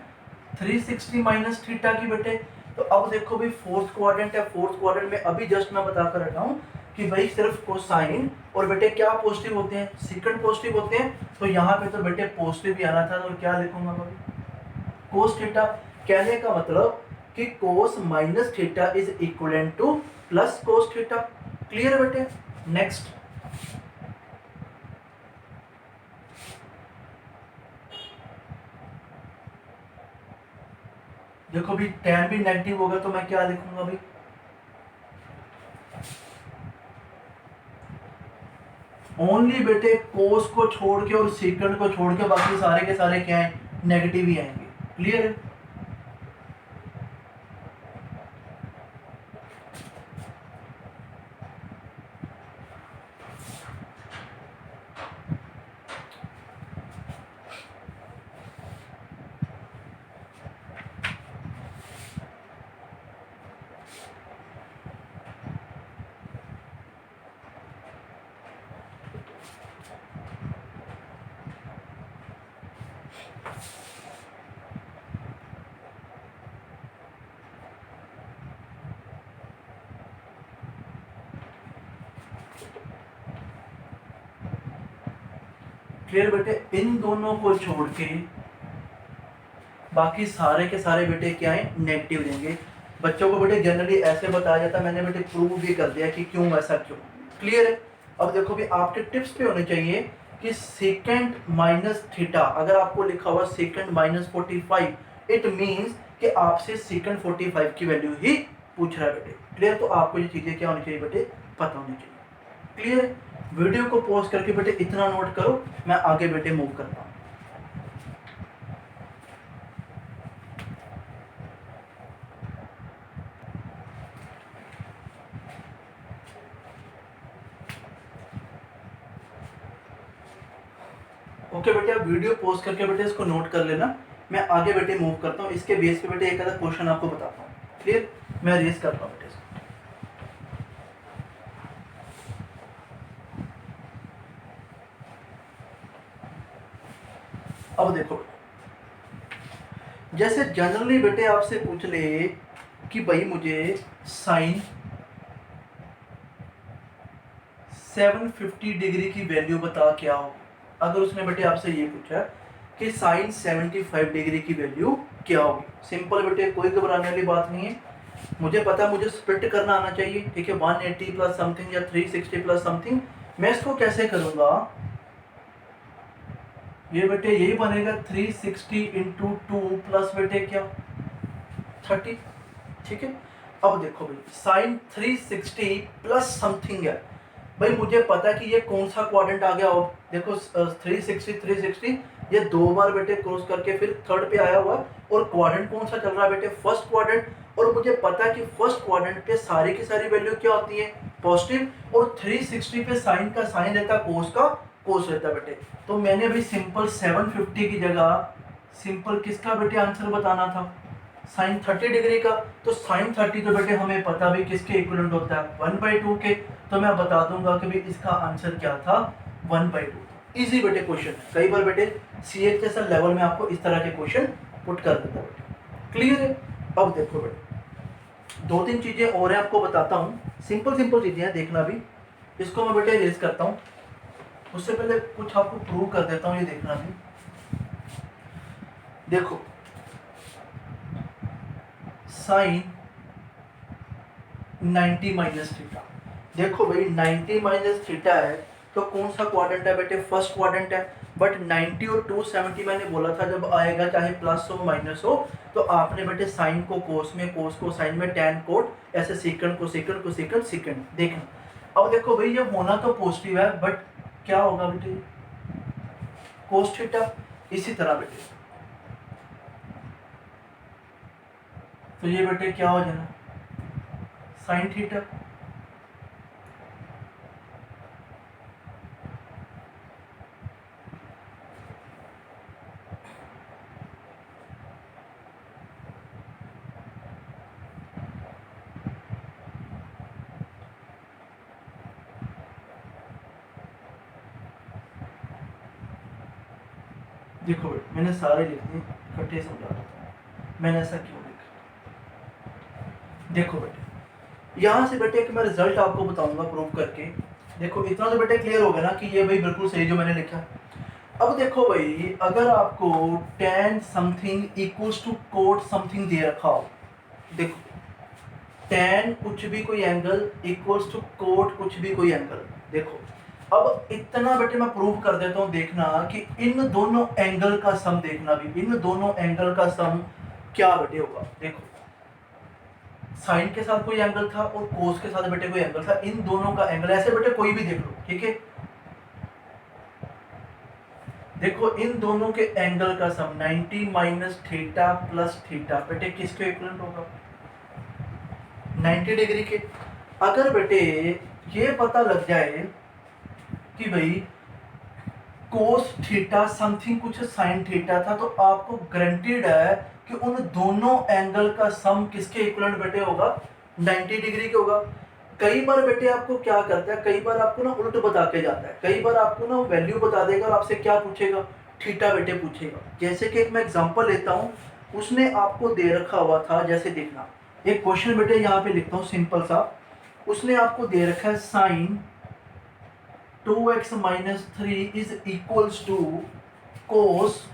360 माइनस थीटा की बेटे। तो अब देखो भाई फोर्थ क्वाड्रेंट है, फोर्थ क्वाड्रेंट में अभी जस्ट मैं बता कर रखा हूं कि भाई सिर्फ कोसाइन और बेटे क्या पॉजिटिव होते हैं, सेकंड पॉजिटिव होते हैं। तो यहाँ पे तो बेटे पॉजिटिव भी आना था, तो क्या लिखूंगा भाई, कोस थीटा। कहने का मतलब कि कोस minus theta is equivalent two plus cos theta. Clear बेटे। नेक्स्ट देखो भी tan भी नेगेटिव होगा, तो मैं क्या लिखूंगा भाई, ओनली बेटे कोस को छोड़ के और सेकंड को छोड़ के बाकी सारे के सारे क्या है, नेगेटिव ही आएंगे। क्लियर है। क्लियर बेटे, इन दोनों को छोड़ के बाकी सारे के सारे बेटे क्या है, नेगेटिव देंगे। बच्चों को बेटे जनरली ऐसे बताया जाता है, मैंने बेटे प्रूव भी कर दिया कि क्यों ऐसा क्यों। क्लियर है। अब देखो भी आपके टिप्स पे होने चाहिए कि सेकंड माइनस थीटा, अगर आपको लिखा हुआ सेकंड माइनस 45, इट मींस कि आपसे सेकंड 45 की वैल्यू ही पूछ रहा है बेटे। क्लियर, तो आपको ये चीजें क्या होनी चाहिए बेटे, पता होनी चाहिए। क्लियर। वीडियो को पॉज करके बेटे इतना नोट करो, मैं आगे बेटे मूव करता हूँ। ओके बेटे, अब वीडियो पॉज करके बेटे इसको नोट कर लेना, मैं आगे बेटे मूव करता हूँ। इसके बेस पे बेटे एक आधा क्वेश्चन आपको बताता हूँ। क्लियर, मैं रेस करता हूँ बेटे इसको। अब देखो जैसे जनरली बेटे आपसे पूछ ले कि भाई मुझे साइन 750 डिग्री की वैल्यू बता क्या हो। अगर उसने बेटे आपसे ये पूछा कि साइन 75 डिग्री की वैल्यू क्या होगी, सिंपल बेटे, कोई घबराने वाली बात नहीं है। मुझे पता है मुझे स्प्लिट करना आना चाहिए, ठीक है, 180 प्लस समथिंग या 360 प्लस समथिंग। मैं इसको कैसे करूंगा, ये बेटे यही बनेगा 360 इंटू 2 प्लस बेटे क्या 30। ठीक है। अब देखो भाई साइन 360 प्लस समथिंग है, भाई मुझे पता है कि ये कौन सा क्वाड्रेंट आ गया हो। देखो 360 ये दो बार बेटे क्रॉस करके फिर थर्ड पे आया हुआ, और क्वाड्रेंट कौन सा चल रहा है बेटे, फर्स्ट क्वाड्रेंट। और मुझे पता है कि फर्स्ट क्वाड्रेंट पे सारी की सारी वैल्यू क्या होती है, पॉजिटिव। और 360 पे साइन का साइन रहता है कोस का कोस रहता है बेटे। तो मैंने भी सिंपल 750 की जगह सिंपल किसका बेटे आंसर बताना था, साइन 30 डिग्री का। तो साइन 30 तो बेटे हमें पता भी किसके इक्विवेलेंट होता है, 1/2 के। तो मैं बता दूंगा कि भाई इसका आंसर क्या था, 1/2। इजी बेटे क्वेश्चन है, कई बार बेटे सीए जैसा लेवल में आपको इस तरह के क्वेश्चन पुट कर देता है बेटे। क्लियर है। अब देखो बेटे 2-3 चीजें और है आपको बताता हूँ, सिंपल सिंपल चीजें हैं, देखना भी। इसको मैं बेटे रेज करता हूँ, उससे पहले कुछ आपको प्रूव कर देता हूँ, ये देखना भी। देखो साइन 90 माइनस थीटा, देखो भाई 90 माइनस थीटा है तो कौन सा क्वाड्रेंट है बेटे, फर्स्ट क्वाड्रेंट है। बट 90 और 270 मैंने बोला था जब आएगा चाहे प्लस हो माइनस हो, तो आपने बेटे साइन को कोस में, कोस को साइन में, टैन कोट, ऐसे सीकंड को सीकंड को सीकंड सीकंड देखना। अब देखो भाई ये होना तो पॉजिटिव है, बट क्या होगा बेटे, कोस थीटा। इसी तरह बेटे तो ये बेटे क्या हो जाना, साइन थीटा। देखो बेटे मैंने सारे लिख दिए, इकट्ठे समझा देता हूँ मैंने ऐसा क्यों लिखा। देखो बेटे यहाँ से बेटे एक मैं रिजल्ट आपको बताऊंगा प्रूव करके। देखो इतना तो बेटे क्लियर हो गया ना कि ये भाई बिल्कुल सही जो मैंने लिखा। अब देखो भाई अगर आपको tan something equals to cot something दे रखा हो, देखो tan कुछ भी कोई एंगल इक्वल्स टू कोट कुछ भी कोई एंगल, देखो अब इतना बेटे मैं प्रूव कर देता हूँ, देखना कि इन दोनों एंगल का सम, देखना भी इन दोनों एंगल का सम क्या बेटे होगा। देखो साइन के साथ कोई एंगल था और कोस के साथ बेटे कोई एंगल था, इन दोनों का एंगल ऐसे बेटे कोई भी देख लो, ठीक है। देखो इन दोनों के एंगल का सम 90 माइनस थीटा प्लस थीटा बेटे किसके इक्विवेलेंट होगा, 90 डिग्री के। अगर बेटे ये पता लग जाए कि भाई कोस थीटा समथिंग कुछ साइन थीटा था, तो आपको गारंटीड है कि उन दोनों एंगल का सम किसके इक्विवेलेंट बेटे होगा, 90 डिग्री के होगा। कई बार बेटे आपको क्या करता है, कई बार आपको ना उल्ट बता के जाता है, कई बार आपको ना वैल्यू बता देगा और आपसे क्या पूछेगा, थीटा बेटे पूछेगा। जैसे कि एक मैं एग्जांपल लेता हूँ, उसने आपको दे रखा हुआ था, जैसे देखना एक क्वेश्चन बेटे यहाँ पे लिखता हूँ सिंपल सा। उसने आपको दे रखा है sine 2x minus 3 is equals to cos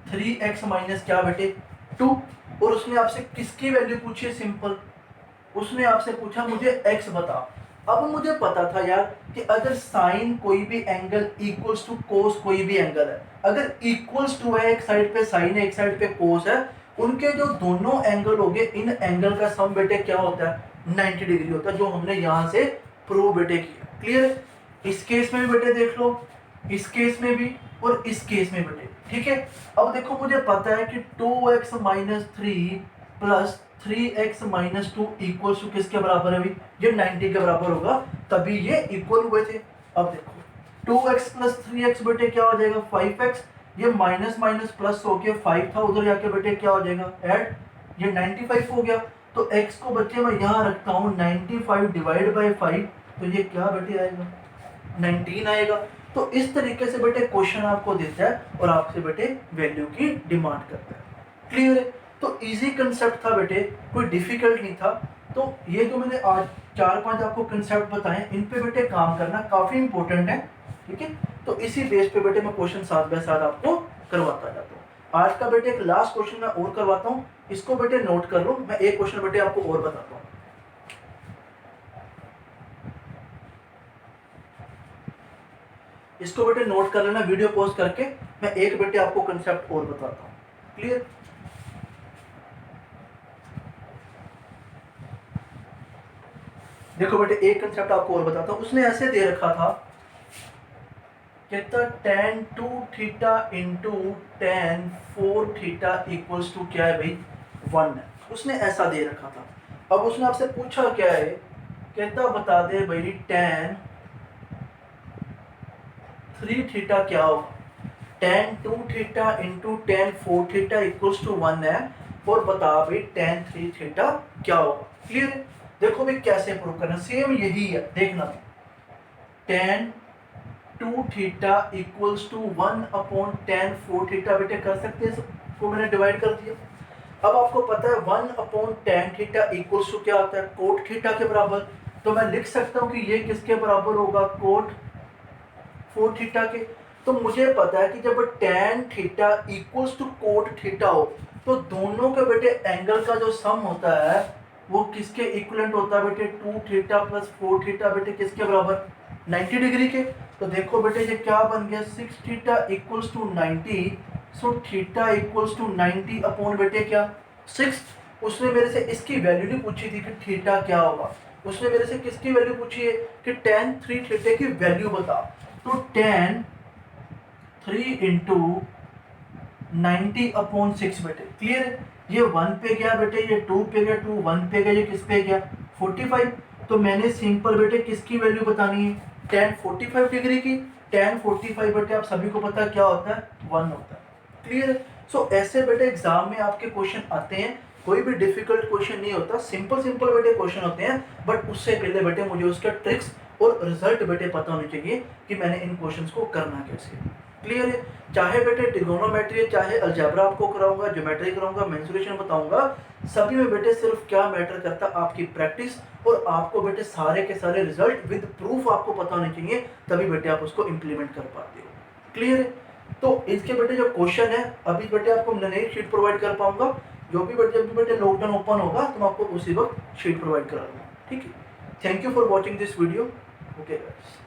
3x minus क्या बेटे 2, और उसने आपसे किसकी वैल्यू पूछी है, सिंपल उसने आपसे पूछा मुझे x बता। अब मुझे पता था यार कि अगर साइन कोई भी एंगल इक्वल्स टू कोस कोई भी एंगल है, अगर इक्वल्स टू है, एक साइड पे साइन है एक साइड पे कोस है, उनके जो दोनों एंगल हो गए, इन एंगल का सम बेटे क्या होता है, 90 डिग्री होता है, जो हमने यहां से प्रूव बेटे किया। क्लियर। इस केस में भी बेटे देख लो, इस केस में भी और इस केस में बेटे, ठीक है। अब देखो मुझे पता है कि 2x minus 3 plus 3x minus 2 equal to किसके बराबर है भाई, ये 90 के बराबर होगा, तभी ये इक्वल हुए थे। अब देखो 2x प्लस 3x बेटे क्या हो जाएगा 5x, ये माइनस माइनस प्लस हो गया, 5 था उधर जाके बेटे क्या हो जाएगा ऐड, ये 95 हो गया। तो x को बच्चे मैं यहाँ रखता हूँ 95 डिवाइड बाई 5, तो ये क्या बेटे आएगा 19 आएगा। तो इस तरीके से बेटे क्वेश्चन आपको देता है और आपसे बेटे वैल्यू की डिमांड करता है। क्लियर है। तो इजी कंसेप्ट था बेटे, कोई डिफिकल्ट नहीं था। तो ये जो मैंने आज 4-5 आपको कंसेप्ट बताए, इन पे बेटे काम करना काफी इंपॉर्टेंट है, ठीक है। तो इसी बेस पे बेटे मैं क्वेश्चन साथ बाय साथ आपको करवाता जाता हूँ। आज का बेटे एक लास्ट क्वेश्चन मैं और करवाता हूँ, इसको बेटे नोट कर लो, मैं एक क्वेश्चन बेटे आपको और बताता हूँ। इसको बेटे नोट कर लेना, वीडियो पॉज करके मैं एक बेटे आपको कंसेप्ट और बताता हूँ। क्लियर। देखो बेटे एक कंसेप्ट आपको और बताता हूँ। उसने ऐसे दे रखा था, कहता tan 2 theta into tan 4 theta equals to क्या है भाई 1 है। उसने ऐसा दे रखा था। अब उसने आपसे पूछा क्या है, कहता बता दे भाई tan 3 थीटा क्या होगा? tan 2 theta into tan 4 theta equals to 1 है, और बता भाई tan 3 थीटा क्या होगा। क्लियर है? देखो भाई कैसे प्रूव करना, सेम यही है, देखना tan 2 theta equals to 1 upon tan 4 theta, बेटे कर सकते हैं, इसको मैंने डिवाइड कर दिया। अब आपको पता है 1 upon tan theta equals to क्या होता है? कोट थीटा के बराबर। तो मैं लिख सकता हूं कि ये किसके बराबर होगा? कोट 4 थीटा के। तो मुझे पता है कि जब tan theta equals to cot theta हो, तो दोनों के बेटे एंगल का जो सम होता है वो किसके इक्विवेलेंट होता है बेटे? 2 थीटा प्लस 4 थीटा, बेटे किसके बराबर? 90 डिग्री के। तो देखो बेटे ये क्या बन गया? 6 theta equals to 90, so theta equals to 90 upon बेटे क्या? 6। उसने मेरे से इसकी वैल्यू नहीं पूछी थी कि थीटा क्या होगा, उसने मेरे से किसकी वैल्यू पूछी है कि tan 3 थीटा की वैल्यू बता। तो tan 3 इंटू 90 अपॉन 6 बेटे। क्लियर है? ये 1 पे गया बेटे, ये 2 पे गया, 2 1 पे गया, ये किस पे गया? 45। तो मैंने सिंपल बेटे किसकी वैल्यू बतानी है? tan 45 डिग्री की। tan 45 बेटे आप सभी को पता क्या होता है? 1 होता है। क्लियर है? सो ऐसे बेटे एग्जाम में आपके क्वेश्चन आते हैं, कोई भी डिफिकल्ट क्वेश्चन नहीं होता, सिंपल सिंपल बेटे क्वेश्चन होते हैं, बट उससे पहले बेटे मुझे उसका ट्रिक्स और रिजल्ट बेटे पता होने चाहिए कि मैंने इन क्वेश्चंस को करना कैसे। क्लियर है? चाहे बेटे ट्रिगोनोमेट्री, चाहे अलजेब्रा आपको कराऊंगा, ज्योमेट्री कराऊंगा, मेंसुरेशन बताऊंगा, सभी में बेटे सिर्फ क्या मैटर करता है? आपकी प्रैक्टिस, और आपको बेटे सारे के सारे रिजल्ट विद प्रूफ आपको पता होने चाहिए, तभी बेटे आप उसको इंप्लीमेंट कर पाते हो। क्लियर है? तो इसके बेटे जो क्वेश्चन है अभी बेटे आपको मैं नई शीट प्रोवाइड कर पाऊंगा, जो भी बेटे जब भी बेटे लॉकडाउन ओपन होगा तो मैं आपको उसी वक्त शीट प्रोवाइड करा दूंगा। ठीक है? Thank you for watching this video. Okay guys.